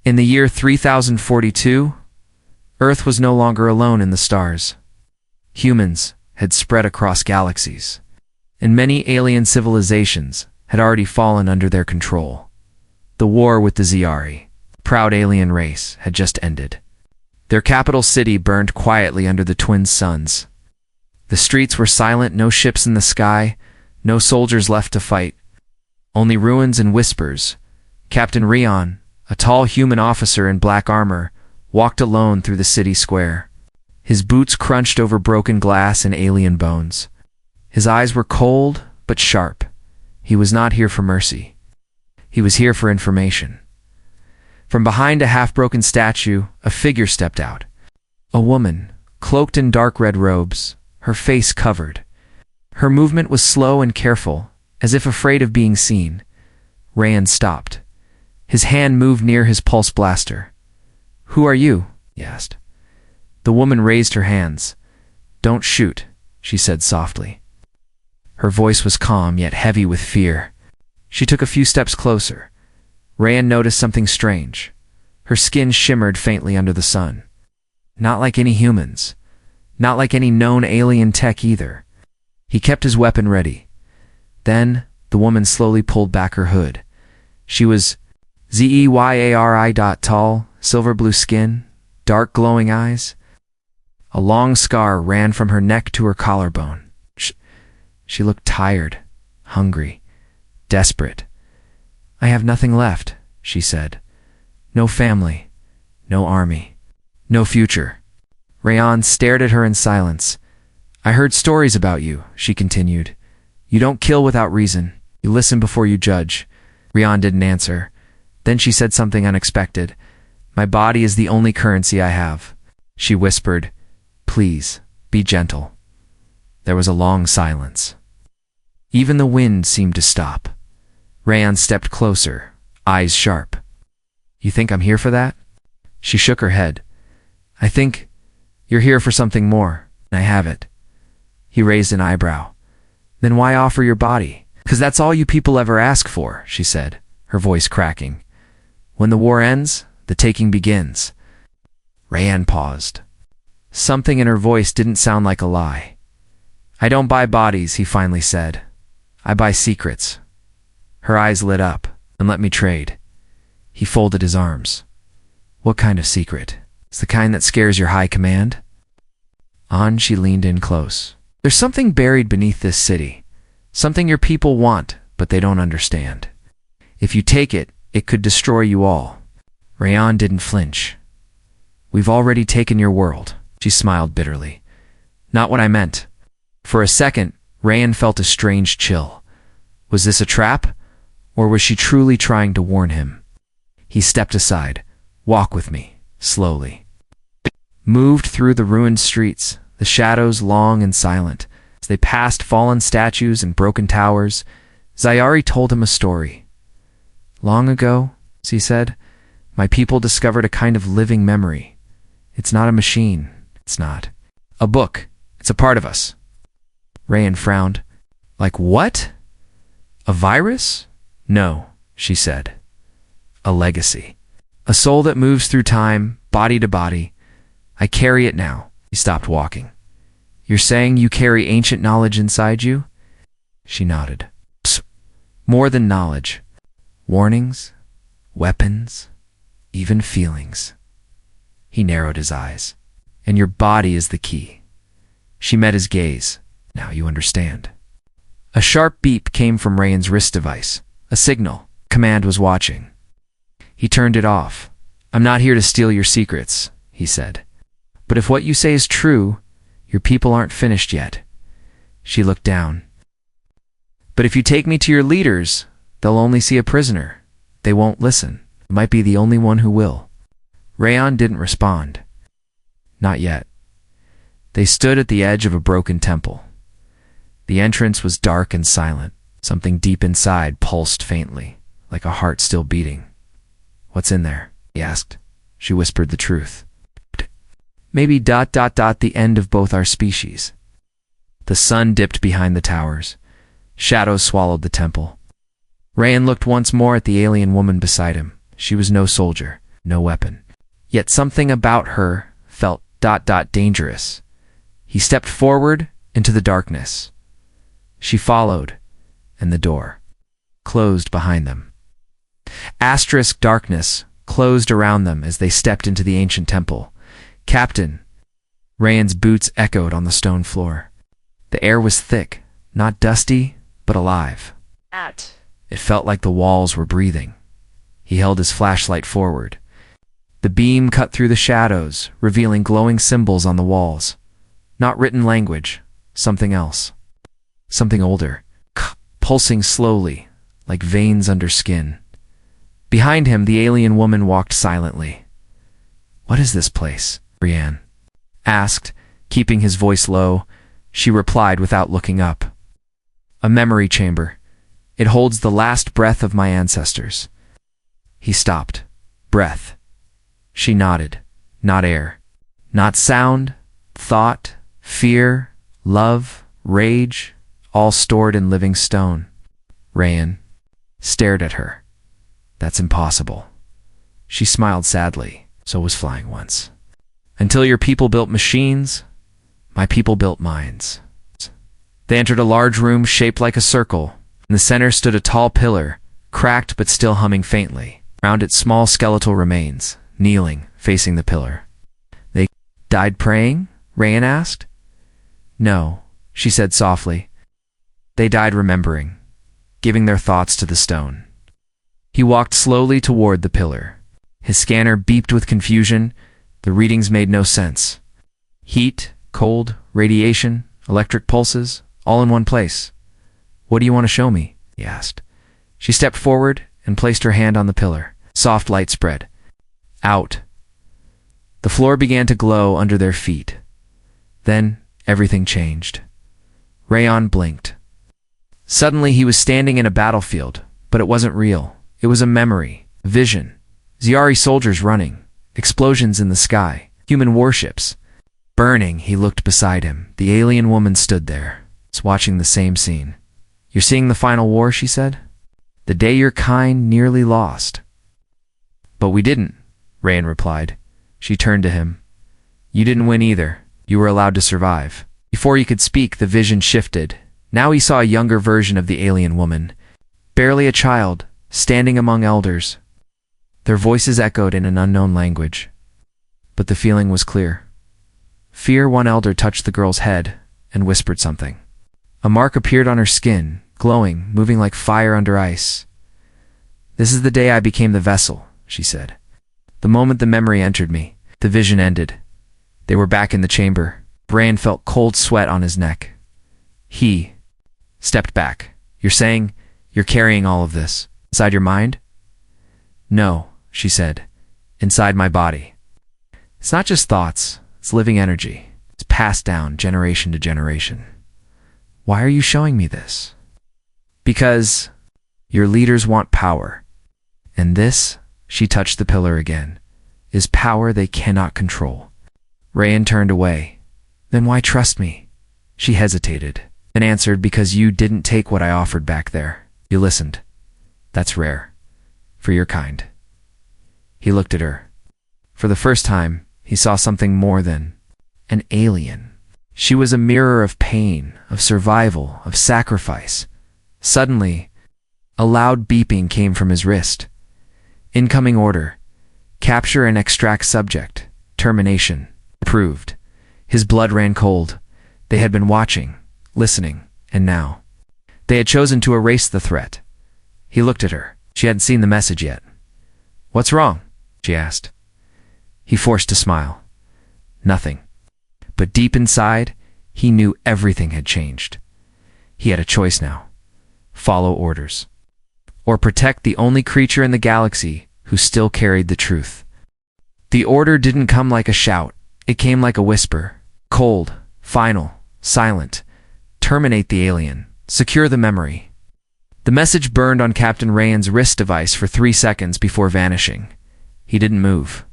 In the year 3042, Earth was no longer alone in the stars. Humans had spread across galaxies, and many alien civilizations had already fallen under their control. The war with the Xiari, proud alien race, had just ended. Their capital city burned quietly under the twin suns. The streets were silent, no ships in the sky, no soldiers left to fight. Only ruins and whispers. Captain Rion, a tall human officer in black armor, walked alone through the city square. His boots crunched over broken glass and alien bones. His eyes were cold but sharp. He was not here for mercy. He was here for information. From behind a half-broken statue, a figure stepped out. A woman, cloaked in dark red robes, her face covered. Her movement was slow and careful, as if afraid of being seen. Rayan stopped. His hand moved near his pulse blaster. "Who are you?" he asked. The woman raised her hands. "Don't shoot," she said softly. Her voice was calm yet heavy with fear. She took a few steps closer. Rayan noticed something strange. Her skin shimmered faintly under the sun. Not like any humans. Not like any known alien tech either. He kept his weapon ready. Then, the woman slowly pulled back her hood. She was Zeyari. Tall, silver blue skin, dark glowing eyes. A long scar ran from her neck to her collarbone. She looked tired, hungry, desperate. "I have nothing left," she said. "No family, no army, no future." Rayan stared at her in silence. "I heard stories about you," she continued. "You don't kill without reason. You listen before you judge." Rayan didn't answer. Then she said something unexpected. "My body is the only currency I have." She whispered, "Please, be gentle." There was a long silence. Even the wind seemed to stop. Rayan stepped closer, eyes sharp. "You think I'm here for that?" She shook her head. "I think you're here for something more, and I have it." He raised an eyebrow. "Then why offer your body?" "'Cause that's all you people ever ask for," she said, her voice cracking. "When the war ends, the taking begins." Rayan paused. Something in her voice didn't sound like a lie. "I don't buy bodies," he finally said. "I buy secrets." Her eyes lit up. "And let me trade." He folded his arms. "What kind of secret? It's the kind that scares your high command?" She leaned in close. "There's something buried beneath this city. Something your people want, but they don't understand. If you take it, it could destroy you all." Rayan didn't flinch. "We've already taken your world," she smiled bitterly. "Not what I meant." For a second, Rayan felt a strange chill. Was this a trap? Or was she truly trying to warn him? He stepped aside. "Walk with me," slowly. Moved through the ruined streets, the shadows long and silent. As they passed fallen statues and broken towers, Xiari told him a story. "Long ago," she said, "my people discovered a kind of living memory. It's not a machine. It's not a book. It's a part of us." Rayan frowned. "Like what? A virus?" "No," she said. "A legacy. A soul that moves through time, body to body. I carry it now." He stopped walking. "You're saying you carry ancient knowledge inside you?" She nodded. "Psst. More than knowledge. Warnings, weapons, even feelings." He narrowed his eyes. "And your body is the key." She met his gaze. "Now you understand." A sharp beep came from Rayan's wrist device. A signal. Command was watching. He turned it off. "I'm not here to steal your secrets," he said. "But if what you say is true, your people aren't finished yet." She looked down. "But if you take me to your leaders, they'll only see a prisoner. They won't listen. I might be the only one who will." Rayan didn't respond. Not yet. They stood at the edge of a broken temple. The entrance was dark and silent. Something deep inside pulsed faintly, like a heart still beating. "What's in there?" he asked. She whispered the truth. "Maybe ... the end of both our species." The sun dipped behind the towers. Shadows swallowed the temple. Rayan looked once more at the alien woman beside him. She was no soldier. no weapon. Yet something about her felt dangerous. He stepped forward into the darkness. She followed, and the door closed behind them. Asterisk darkness closed around them as they stepped into the ancient temple. Captain Ryan's boots echoed on the stone floor. The air was thick, not dusty, but alive. It felt like the walls were breathing. He held his flashlight forward. The beam cut through the shadows, revealing glowing symbols on the walls. Not written language, something else. Something older, pulsing slowly, like veins under skin. Behind him, the alien woman walked silently. "What is this place?" Ryan asked, keeping his voice low. She replied without looking up. "A memory chamber. It holds the last breath of my ancestors." He stopped. Breath. She nodded. Not air. Not sound, thought, fear, love, rage, all stored in living stone. Ryan stared at her. "That's impossible." She smiled sadly. "So was flying once. Until your people built machines, my people built minds." They entered a large room shaped like a circle. In the center stood a tall pillar, cracked but still humming faintly. Around it, small skeletal remains, kneeling, facing the pillar. "They died praying?" Ryan asked. "No," she said softly. "They died remembering, giving their thoughts to the stone." He walked slowly toward the pillar. His scanner beeped with confusion. The readings made no sense. Heat, cold, radiation, electric pulses, all in one place. "What do you want to show me?" he asked. She stepped forward and placed her hand on the pillar. Soft light spread out. The floor began to glow under their feet. Then everything changed. Rayon blinked. Suddenly he was standing in a battlefield, but it wasn't real. It was a memory, a vision. Zyari soldiers running, explosions in the sky, human warships. Burning, he looked beside him. The alien woman stood there, watching the same scene. "You're seeing the final war," she said. "The day your kind nearly lost." "But we didn't," Rayan replied. She turned to him. "You didn't win either. You were allowed to survive." Before he could speak, the vision shifted. Now he saw a younger version of the alien woman, barely a child, standing among elders. Their voices echoed in an unknown language. But the feeling was clear. Fear. One elder touched the girl's head and whispered something. A mark appeared on her skin, glowing, moving like fire under ice. "This is the day I became the vessel," she said. "The moment the memory entered me, the vision ended." They were back in the chamber. Rayan felt cold sweat on his neck. He stepped back. "You're saying you're carrying all of this inside your mind?" "No," she said. "Inside my body. It's not just thoughts, it's living energy. It's passed down generation to generation." "Why are you showing me this?" "Because your leaders want power. And this," she touched the pillar again, "is power they cannot control." Rayan turned away. "Then why trust me?" She hesitated, then answered, "Because you didn't take what I offered back there. You listened. That's rare. For your kind." He looked at her. For the first time, he saw something more than an alien. She was a mirror of pain, of survival, of sacrifice. Suddenly, a loud beeping came from his wrist. Incoming order. Capture and extract subject. Termination. Approved. His blood ran cold. They had been watching, listening, and now they had chosen to erase the threat. He looked at her. She hadn't seen the message yet. "What's wrong?" she asked. He forced a smile. Nothing. But deep inside, he knew everything had changed. He had a choice now. Follow orders. Or protect the only creature in the galaxy who still carried the truth. The order didn't come like a shout. It came like a whisper. Cold, final, silent. Terminate the alien. Secure the memory. The message burned on Captain Rayan's wrist device for 3 seconds before vanishing. He didn't move.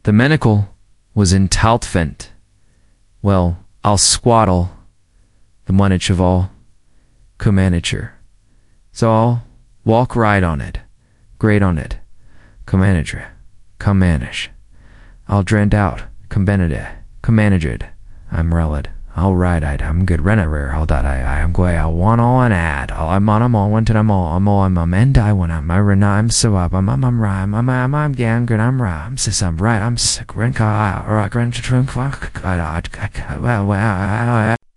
The menacle was in Taltfent. Well, I'll squaddle the monich of all commanager. So I'll walk right on it, great on it, commanager, commanish. I'll drend out, combenide, commanaged. I'm relid. I'll ride it. I'm good renner. I'll dot. I'm going. I'll want all an ad. I'm on. I'm all. One to I'm all. I'm and I when I'm. I'm so up. I'm rhyme. I'm gang good. I'm rhyme. Sis I'm right. I'm sick. Renka. Or grand trunk.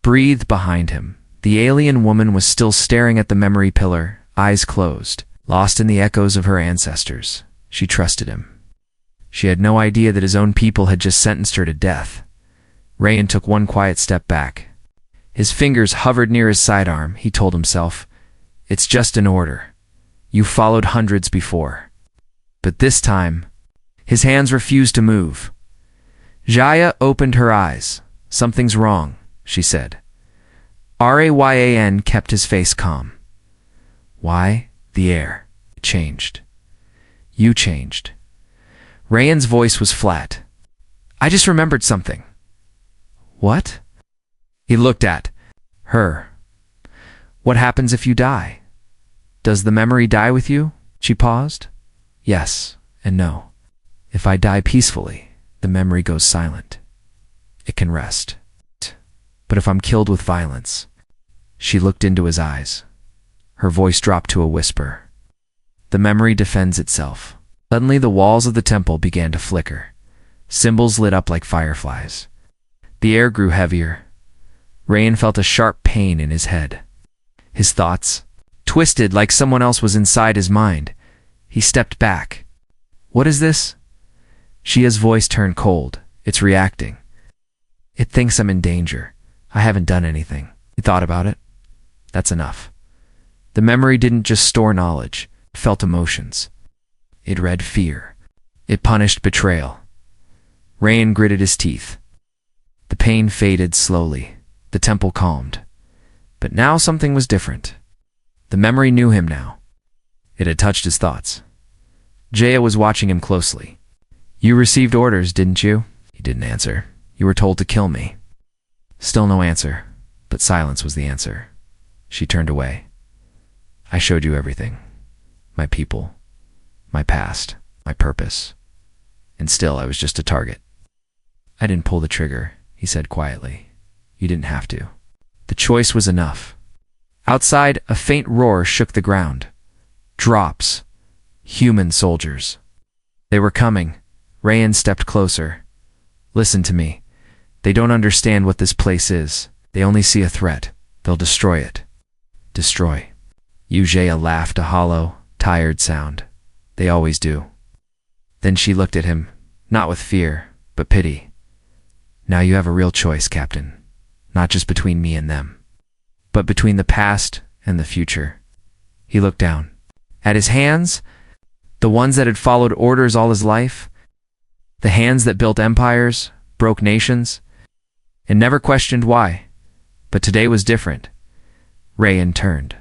Breathed behind him. The alien woman was still staring at the memory pillar, eyes closed, lost in the echoes of her ancestors. She trusted him. She had no idea that his own people had just sentenced her to death. Rayan took one quiet step back. His fingers hovered near his sidearm. He told himself, "It's just an order. You followed hundreds before." But this time, his hands refused to move. Jaya opened her eyes. "Something's wrong," she said. Rayan kept his face calm. "Why? The air. It changed. You changed." Rayan's voice was flat. "I just remembered something." "What?" He looked at her. "What happens if you die? Does the memory die with you?" She paused. "Yes and no. If I die peacefully, the memory goes silent. It can rest. But if I'm killed with violence..." She looked into his eyes. Her voice dropped to a whisper. "The memory defends itself." Suddenly the walls of the temple began to flicker. Symbols lit up like fireflies. The air grew heavier. Rayan felt a sharp pain in his head. His thoughts twisted like someone else was inside his mind. He stepped back. "What is this?" Shia's voice turned cold. "It's reacting. It thinks I'm in danger. I haven't done anything." He thought about it. That's enough. The memory didn't just store knowledge. It felt emotions. It read fear. It punished betrayal. Rayan gritted his teeth. The pain faded slowly. The temple calmed. But now something was different. The memory knew him now. It had touched his thoughts. Jaya was watching him closely. "You received orders, didn't you?" He didn't answer. "You were told to kill me." Still no answer, but silence was the answer. She turned away. "I showed you everything. My people, my past, my purpose. And still I was just a target." "I didn't pull the trigger," he said quietly. "You didn't have to. The choice was enough." Outside, a faint roar shook the ground. Drops. Human soldiers. They were coming. Rayan stepped closer. "Listen to me. They don't understand what this place is. They only see a threat. They'll destroy it." "Destroy." Jaya laughed, a hollow, tired sound. "They always do." Then she looked at him, not with fear, but pity. "Now you have a real choice, Captain. Not just between me and them, but between the past and the future." He looked down. At his hands, the ones that had followed orders all his life, the hands that built empires, broke nations, and never questioned why. But today was different. Rayan turned,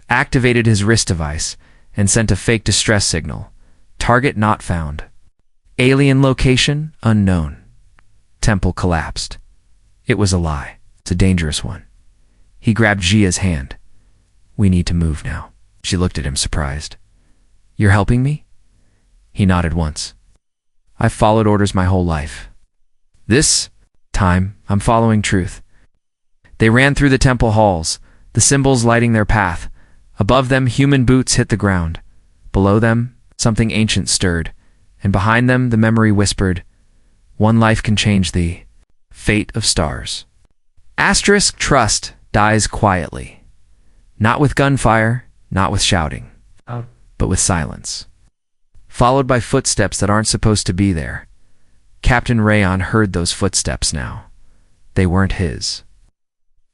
activated his wrist device, and sent a fake distress signal. Target not found. Alien location unknown. Temple collapsed. It was a lie. It's a dangerous one. He grabbed Jia's hand. "We need to move now." She looked at him surprised. "You're helping me?" He nodded once. "I've followed orders my whole life. This time, I'm following truth." They ran through the temple halls, the symbols lighting their path. Above them, human boots hit the ground. Below them, something ancient stirred, and behind them, the memory whispered, "One life can change the fate of stars." Asterisk trust dies quietly. Not with gunfire, not with shouting, but with silence. Followed by footsteps that aren't supposed to be there. Captain Rayan heard those footsteps now. They weren't his.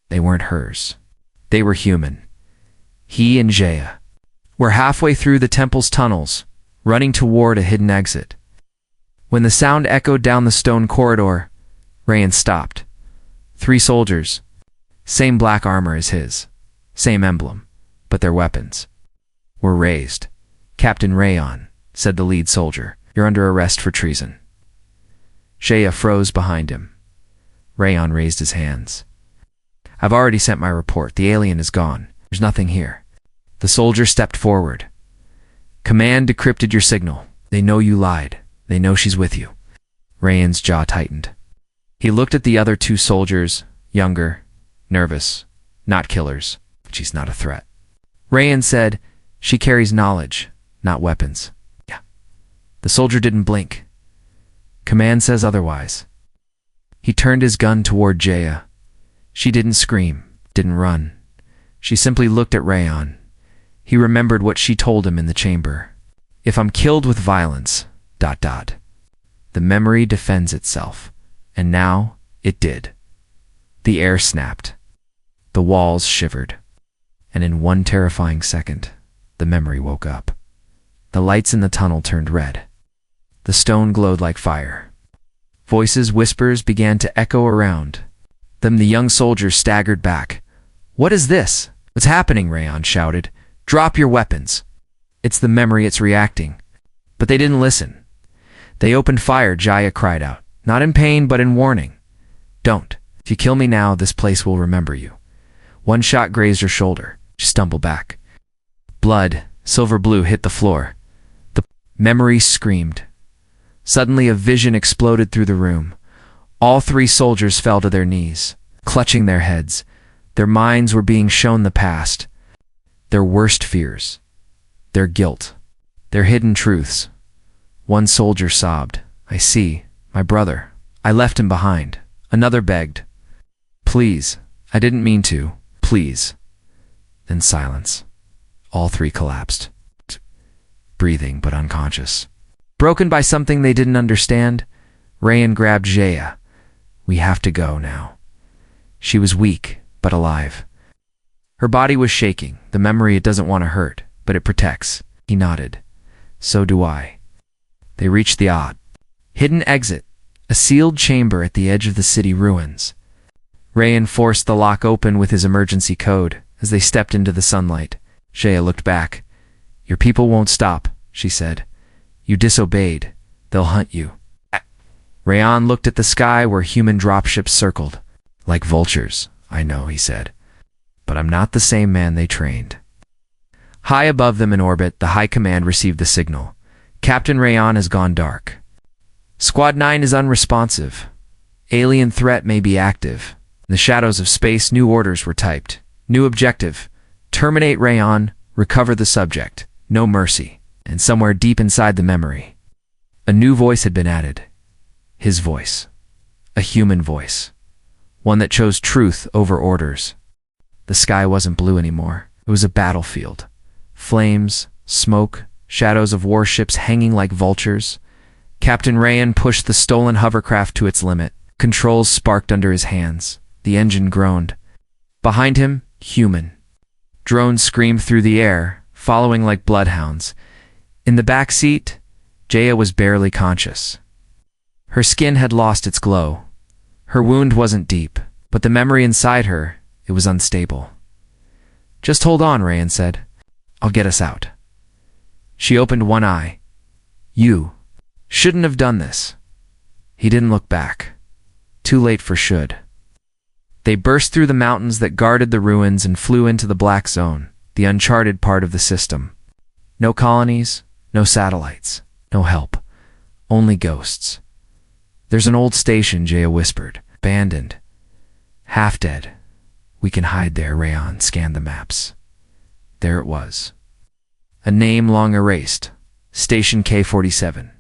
They weren't hers. They were human. He and Jaya were halfway through the temple's tunnels, running toward a hidden exit. When the sound echoed down the stone corridor, Rayan stopped. 3 soldiers. Same black armor as his. Same emblem. But their weapons were raised. "Captain Rayan," said the lead soldier, "you're under arrest for treason." Shea froze behind him. Rayan raised his hands. "I've already sent my report. The alien is gone. There's nothing here." The soldier stepped forward. "Command decrypted your signal. They know you lied. They know she's with you." Rayan's jaw tightened. He looked at the other 2 soldiers, younger, nervous, not killers, but she's not a threat. Rayan said, "She carries knowledge, not weapons." Yeah. The soldier didn't blink. "Command says otherwise." He turned his gun toward Jaya. She didn't scream, didn't run. She simply looked at Rayan. He remembered what she told him in the chamber. "If I'm killed with violence, ... the memory defends itself." And now it did. The air snapped. The walls shivered. And in one terrifying second, the memory woke up. The lights in the tunnel turned red. The stone glowed like fire. Voices, whispers began to echo around. Then the young soldiers staggered back. "What is this? What's happening?" Rayan shouted. "Drop your weapons." "It's the memory, it's reacting." But they didn't listen. They opened fire, Jaya cried out. Not in pain, but in warning. "Don't. If you kill me now, this place will remember you." One shot grazed her shoulder. She stumbled back. Blood, silver blue, hit the floor. The memory screamed. Suddenly a vision exploded through the room. All 3 soldiers fell to their knees, clutching their heads. Their minds were being shown the past, their worst fears, their guilt, their hidden truths. One soldier sobbed, "I see. My brother. I left him behind." Another begged, "Please. I didn't mean to. Please." Then silence. All 3 collapsed, breathing but unconscious. Broken by something they didn't understand, Rayan grabbed Jaya. "We have to go now." She was weak, but alive. Her body was shaking. The memory, it doesn't want to hurt, but it protects. He nodded. "So do I." They reached the odd hidden exit, a sealed chamber at the edge of the city ruins. Rayan forced the lock open with his emergency code. As they stepped into the sunlight, Shea looked back. "Your people won't stop," she said. "You disobeyed. They'll hunt you." Rayan looked at the sky where human dropships circled. "Like vultures, I know," he said. "But I'm not the same man they trained." High above them in orbit, the High Command received the signal. "Captain Rayan has gone dark. Squad 9 is unresponsive. Alien threat may be active." In the shadows of space, new orders were typed. New objective: terminate Rayan, recover the subject. No mercy. And somewhere deep inside the memory, a new voice had been added. His voice. A human voice. One that chose truth over orders. The sky wasn't blue anymore. It was a battlefield. Flames, smoke, shadows of warships hanging like vultures. Captain Rayan pushed the stolen hovercraft to its limit. Controls sparked under his hands. The engine groaned. Behind him, human. Drones screamed through the air, following like bloodhounds. In the back seat, Jaya was barely conscious. Her skin had lost its glow. Her wound wasn't deep, but the memory inside her, it was unstable. "Just hold on," Rayan said. "I'll get us out." She opened one eye. "You shouldn't have done this." He didn't look back. Too late for should. They burst through the mountains that guarded the ruins and flew into the black zone, the uncharted part of the system. No colonies, no satellites, no help. Only ghosts. "There's an old station," Jaya whispered. "Abandoned. Half dead. We can hide there." Rayan scanned the maps. There it was. A name long erased. Station K-47.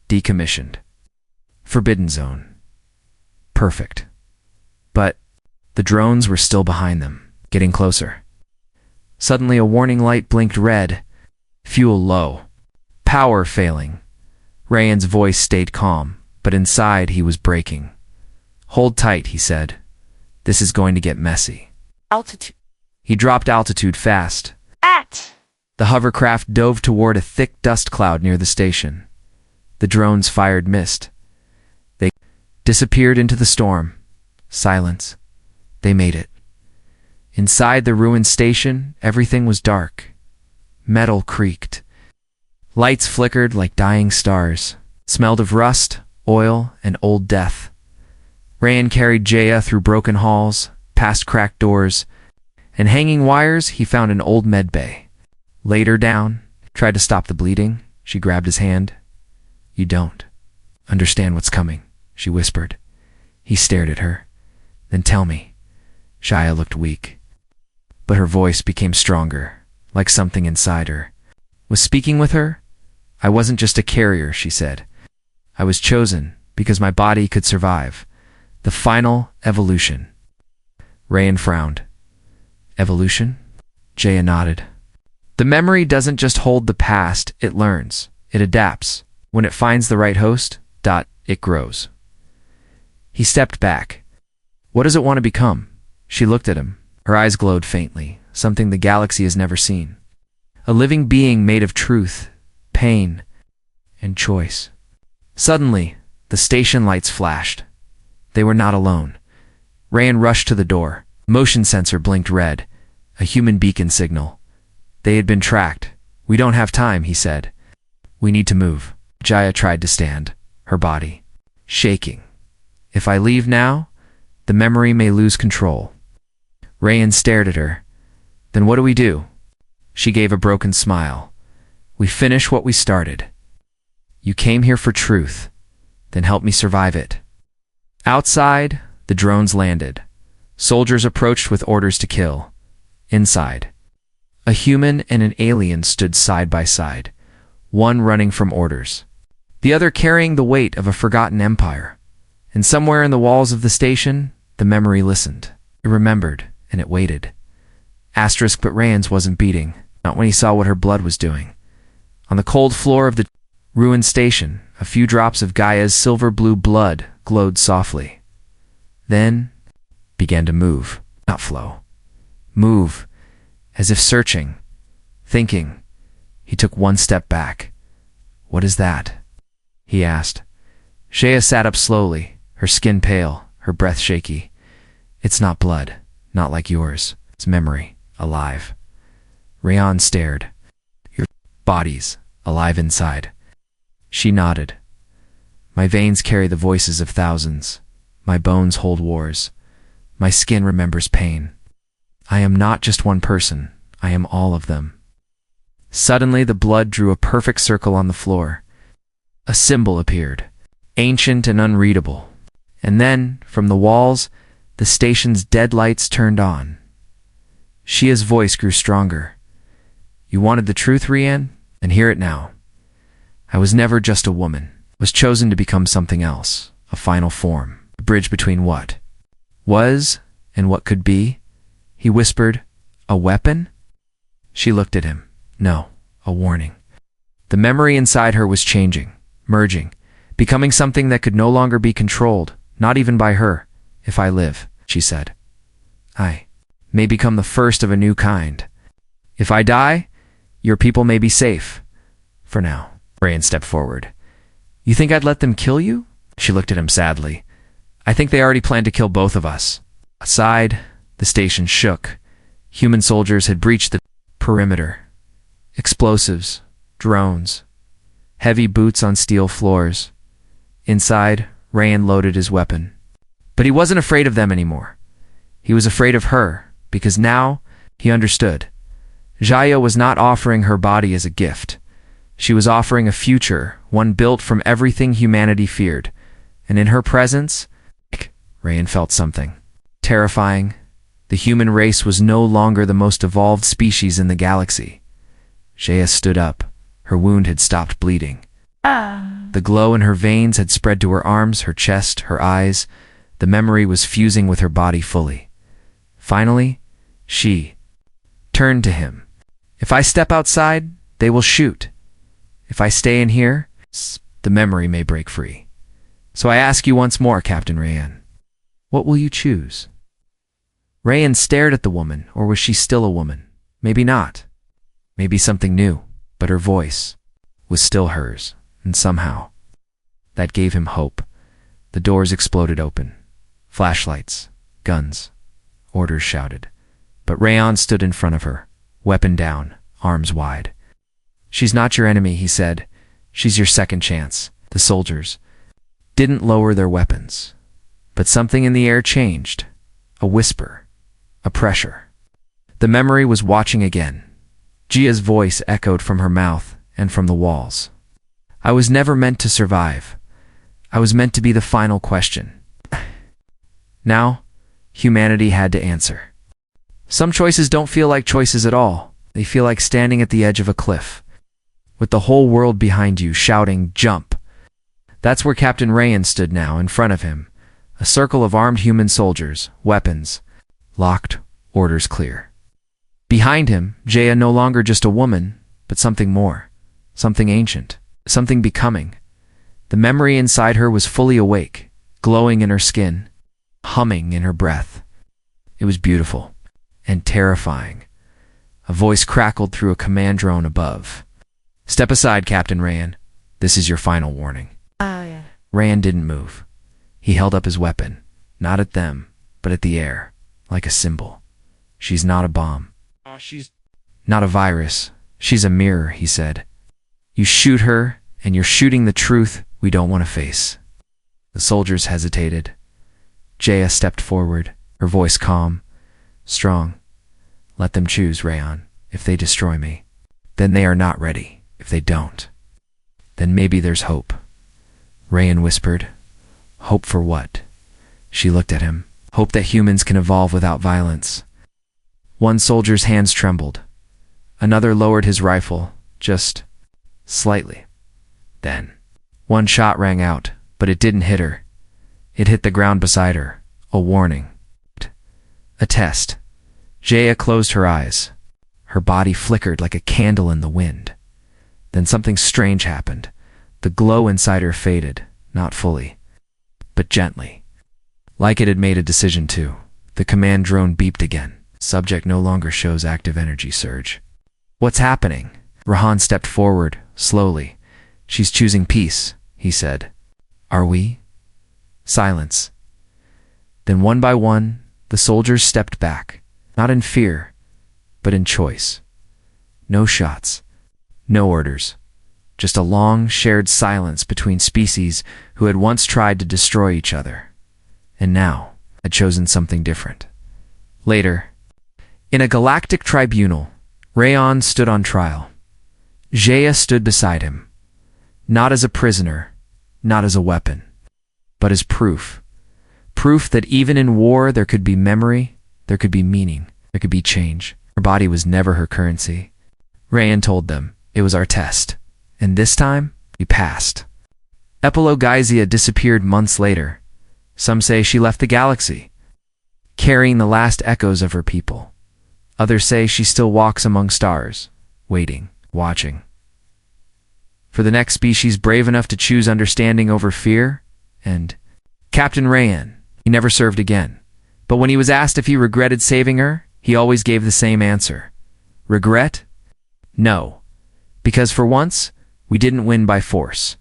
Decommissioned. Forbidden zone. Perfect. But the drones were still behind them, getting closer. Suddenly a warning light blinked red. Fuel low. Power failing. Rayan's voice stayed calm, but inside he was breaking. "Hold tight," he said. "This is going to get messy." Altitude. He dropped altitude fast. At The hovercraft dove toward a thick dust cloud near the station. The drones fired mist. They disappeared into the storm. Silence. They made it. Inside the ruined station, everything was dark. Metal creaked. Lights flickered like dying stars. Smelled of rust, oil, and old death. Rayan carried Jaya through broken halls, past cracked doors, and hanging wires. He found an old med bay. Laid her down, tried to stop the bleeding. She grabbed his hand. "You don't understand what's coming," she whispered. He stared at her. "Then tell me." Jaya looked weak, but her voice became stronger, like something inside her was speaking with her. "I wasn't just a carrier," she said. "I was chosen because my body could survive. The final evolution." Rayan frowned. "Evolution?" Jaya nodded. "The memory doesn't just hold the past, it learns. It adapts. When it finds the right host, it grows." He stepped back. "What does it want to become?" She looked at him. Her eyes glowed faintly, something the galaxy has never seen. A living being made of truth, pain, and choice. Suddenly, the station lights flashed. They were not alone. Rayan rushed to the door. Motion sensor blinked red, a human beacon signal. They had been tracked. "We don't have time," he said. "We need to move." Jaya tried to stand, her body shaking. "If I leave now, the memory may lose control." Rayan stared at her. "Then what do we do?" She gave a broken smile. "We finish what we started. You came here for truth, then help me survive it." Outside, the drones landed. Soldiers approached with orders to kill. Inside, a human and an alien stood side by side, one running from orders, the other carrying the weight of a forgotten empire. And somewhere in the walls of the station, the memory listened. It remembered, and it waited. But Rayan's wasn't beating, not when he saw what her blood was doing. On the cold floor of the ruined station, a few drops of Gaia's silver-blue blood glowed softly. Then began to move, not flow. Move, as if searching, thinking. He took one step back. "What is that?" he asked. Jaya sat up slowly, her skin pale, her breath shaky. "It's not blood, not like yours. It's memory, alive." Rayan stared. "Your body's alive inside." She nodded. "My veins carry the voices of thousands. My bones hold wars. My skin remembers pain. I am not just one person. I am all of them." Suddenly, the blood drew a perfect circle on the floor. A symbol appeared, ancient and unreadable. And then, from the walls, the station's dead lights turned on. Shia's voice grew stronger. "You wanted the truth, Rayan? And hear it now. I was never just a woman. I was chosen to become something else, a final form, a bridge between what was and what could be." He whispered, "A weapon?" She looked at him. "No, a warning." The memory inside her was changing, merging, becoming something that could no longer be controlled, not even by her. "If I live," she said, "I may become the first of a new kind. If I die, your people may be safe. For now." Rayan stepped forward. "You think I'd let them kill you?" She looked at him sadly. "I think they already planned to kill both of us." Outside, the station shook. Human soldiers had breached the perimeter. Explosives, drones, heavy boots on steel floors. Inside, Rayan loaded his weapon. But he wasn't afraid of them anymore. He was afraid of her, because now he understood. Jaya was not offering her body as a gift. She was offering a future, one built from everything humanity feared. And in her presence, Rayan felt something terrifying. The human race was no longer the most evolved species in the galaxy. Jaya stood up. Her wound had stopped bleeding. The glow in her veins had spread to her arms, her chest, her eyes. The memory was fusing with her body fully. Finally, she turned to him. "If I step outside, they will shoot. If I stay in here, the memory may break free. So I ask you once more, Captain Rayan, what will you choose?" Rayan stared at the woman, or was she still a woman? Maybe not. maybe something new, but her voice was still hers, and somehow that gave him hope. The doors exploded open. Flashlights, guns, orders shouted. But Rayon stood in front of her, weapon down, arms wide. "She's not your enemy," he said. "She's your second chance." The soldiers didn't lower their weapons. But something in the air changed. A whisper. A pressure. The memory was watching again. Gia's voice echoed from her mouth and from the walls. "I was never meant to survive. I was meant to be the final question." Now, humanity had to answer. Some choices don't feel like choices at all. They feel like standing at the edge of a cliff, with the whole world behind you shouting, "Jump!" That's where Captain Rayan stood now, in front of him. A circle of armed human soldiers, weapons locked, orders clear. Behind him, Jaya no longer just a woman, but something more, something ancient, something becoming. The memory inside her was fully awake, glowing in her skin, humming in her breath. It was beautiful and terrifying. A voice crackled through a command drone above. "Step aside, Captain Rayan. This is your final warning." Rayan didn't move. He held up his weapon, not at them, but at the air, like a symbol. "She's not a bomb. She's not a virus. She's a mirror," he said. "You shoot her, and you're shooting the truth we don't want to face." The soldiers hesitated. Jaya stepped forward, her voice calm, strong. "Let them choose, Rayan. If they destroy me, then they are not ready. If they don't, then maybe there's hope." Rayan whispered. "Hope for what?" She looked at him. "Hope that humans can evolve without violence." One soldier's hands trembled. Another lowered his rifle, just slightly. Then, one shot rang out, but it didn't hit her. It hit the ground beside her, a warning. A test. Jaya closed her eyes. Her body flickered like a candle in the wind. Then something strange happened. The glow inside her faded, not fully, but gently. Like it had made a decision to. The command drone beeped again. Subject no longer shows active energy surge. "What's happening?" Rahan stepped forward, slowly. "She's choosing peace," he said. "Are we?" Silence. Then one by one, the soldiers stepped back, not in fear, but in choice. No shots, no orders, just a long, shared silence between species who had once tried to destroy each other, and now had chosen something different. Later, in a galactic tribunal, Rayon stood on trial. Jaya stood beside him, not as a prisoner, not as a weapon, but as proof. Proof that even in war there could be memory, there could be meaning, there could be change. Her body was never her currency. Rayan told them, "It was our test, and this time, we passed." Epilogeisia disappeared months later. Some say she left the galaxy, carrying the last echoes of her people. Others say she still walks among stars, waiting, watching. For the next species brave enough to choose understanding over fear, and Captain Rayan, he never served again. But when he was asked if he regretted saving her, he always gave the same answer. Regret? No. Because for once, we didn't win by force.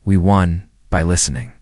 We won by listening.